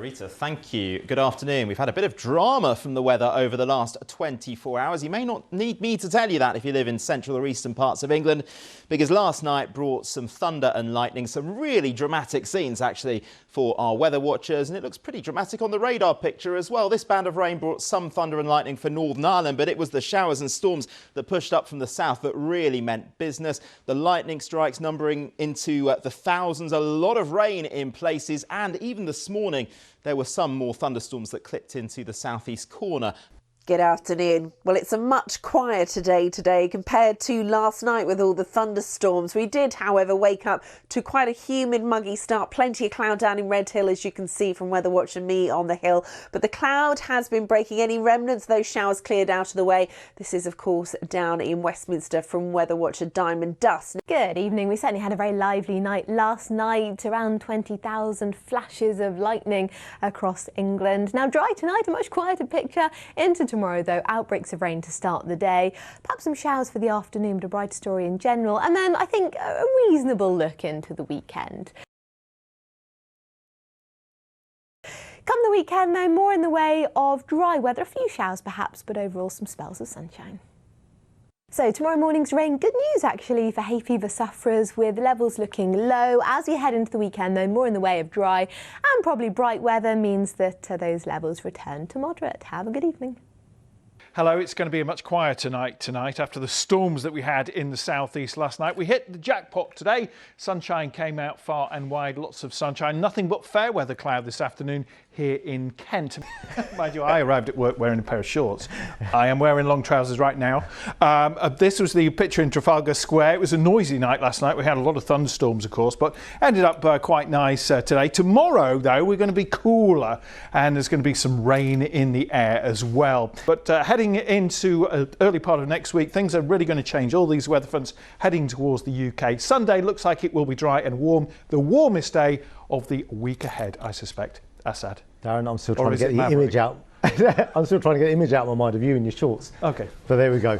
Rita, thank you. Good afternoon. We've had a bit of drama from the weather over the last 24 hours. You may not need me to tell you that if you live in central or eastern parts of England, because last night brought some thunder and lightning, some really dramatic scenes actually for our weather watchers, and it looks pretty dramatic on the radar picture as well. This band of rain brought some thunder and lightning for Northern Ireland, but it was the showers and storms that pushed up from the south that really meant business. The lightning strikes numbering into the thousands, a lot of rain in places, and even this morning there were some more thunderstorms that clipped into the southeast corner. Good afternoon. Well, it's a much quieter day today compared to last night with all the thunderstorms. We did, however, wake up to quite a humid, muggy start. Plenty of cloud down in Redhill, as you can see from Weather Watch and me on the hill. But the cloud has been breaking. Any remnants, those showers cleared out of the way. This is, of course, down in Westminster from Weather Watcher Diamond Dust. Good evening. We certainly had a very lively night last night. Around 20,000 flashes of lightning across England. Now dry tonight, a much quieter picture into tomorrow, though. Outbreaks of rain to start the day. Perhaps some showers for the afternoon, but a brighter story in general. And then I think a reasonable look into the weekend. Come the weekend, though, more in the way of dry weather. A few showers perhaps, but overall some spells of sunshine. So tomorrow morning's rain, good news actually for hay fever sufferers, with levels looking low. As we head into the weekend, though, more in the way of dry and probably bright weather means that those levels return to moderate. Have a good evening. Hello, it's going to be a much quieter night tonight after the storms that we had in the southeast last night. We hit the jackpot today. Sunshine came out far and wide, lots of sunshine. Nothing but fair weather cloud this afternoon here in Kent. Mind you, I arrived at work wearing a pair of shorts. I am wearing long trousers right now. This was the picture in Trafalgar Square. It was a noisy night last night. We had a lot of thunderstorms, of course, but ended up quite nice today. Tomorrow, though, we're going to be cooler and there's going to be some rain in the air as well. But heading into early part of next week, things are really going to change. All these weather fronts heading towards the UK. Sunday looks like it will be dry and warm. The warmest day of the week ahead, I suspect. Assad. Darren, I'm still trying to get the image out. I'm still trying to get the image out of my mind of you in your shorts. Okay. But there we go.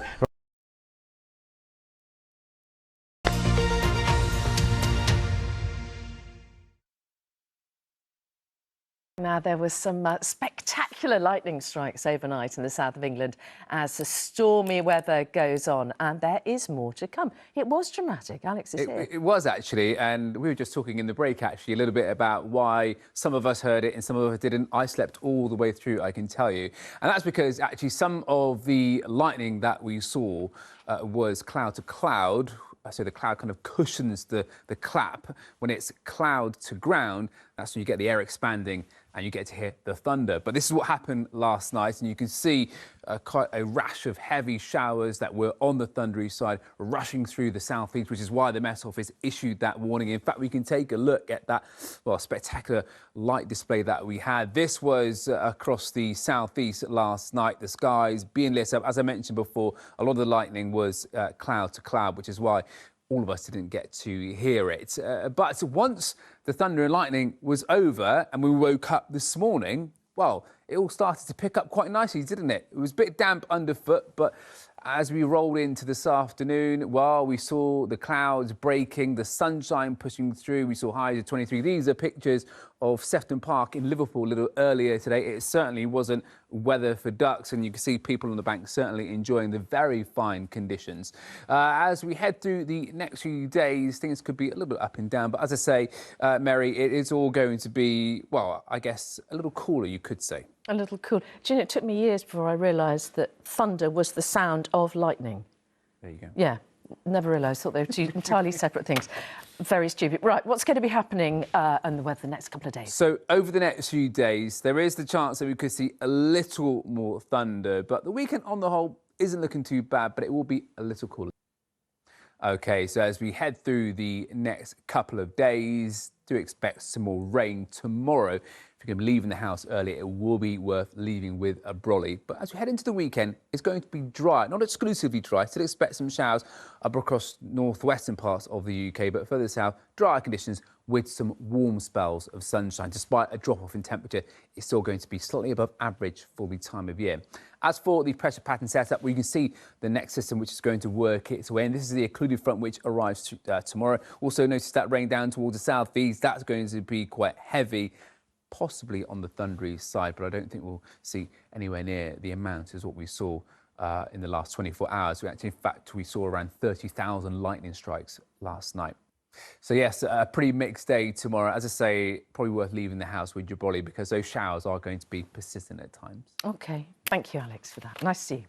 Now, there was some spectacular lightning strikes overnight in the south of England as the stormy weather goes on, and there is more to come. It was dramatic. Alex is here. It was actually, and we were just talking in the break actually a little bit about why some of us heard it and some of us didn't. I slept all the way through, I can tell you. And that's because actually some of the lightning that we saw was cloud to cloud. So the cloud kind of cushions the clap. When it's cloud to ground, that's when you get the air expanding and you get to hear the thunder. But this is what happened last night, and you can see quite a rash of heavy showers that were on the thundery side rushing through the southeast, which is why the Met Office issued that warning. In fact, we can take a look at that, well, spectacular light display that we had. This was across the southeast last night, the skies being lit up. As I mentioned before, a lot of the lightning was cloud to cloud, which is why all of us didn't get to hear it. But once the thunder and lightning was over and we woke up this morning, well, it all started to pick up quite nicely, didn't it? It was a bit damp underfoot, but as we rolled into this afternoon, well, we saw the clouds breaking, the sunshine pushing through. We saw highs of 23. These are pictures of Sefton Park in Liverpool a little earlier today. It certainly wasn't weather for ducks, and you can see people on the bank certainly enjoying the very fine conditions. As we head through the next few days, things could be a little bit up and down. But as I say, Mary, it is all going to be, well, I guess a little cooler, you could say. A little cool. Do you know, it took me years before I realised that thunder was the sound of lightning. There you go. Yeah, never realised. Thought they were two entirely separate things. Very stupid. Right, what's going to be happening in the weather the next couple of days? So over the next few days, there is the chance that we could see a little more thunder, but the weekend on the whole isn't looking too bad, but it will be a little cooler. OK, so as we head through the next couple of days, do expect some more rain tomorrow. If you're going to be leaving the house early, it will be worth leaving with a brolly. But as we head into the weekend, it's going to be dry, not exclusively dry. Still expect some showers up across northwestern parts of the UK, but further south, drier conditions with some warm spells of sunshine. Despite a drop-off in temperature, it's still going to be slightly above average for the time of year. As for the pressure pattern setup, well, you can see the next system which is going to work its way in. This is the occluded front which arrives tomorrow. Also notice that rain down towards the southeast. That's going to be quite heavy. possibly on the thundery side, but I don't think we'll see anywhere near the amount as what we saw in the last 24 hours. In fact, we saw around 30,000 lightning strikes last night. So yes, a pretty mixed day tomorrow. As I say, probably worth leaving the house with your brolly because those showers are going to be persistent at times. OK, thank you, Alex, for that. Nice to see you.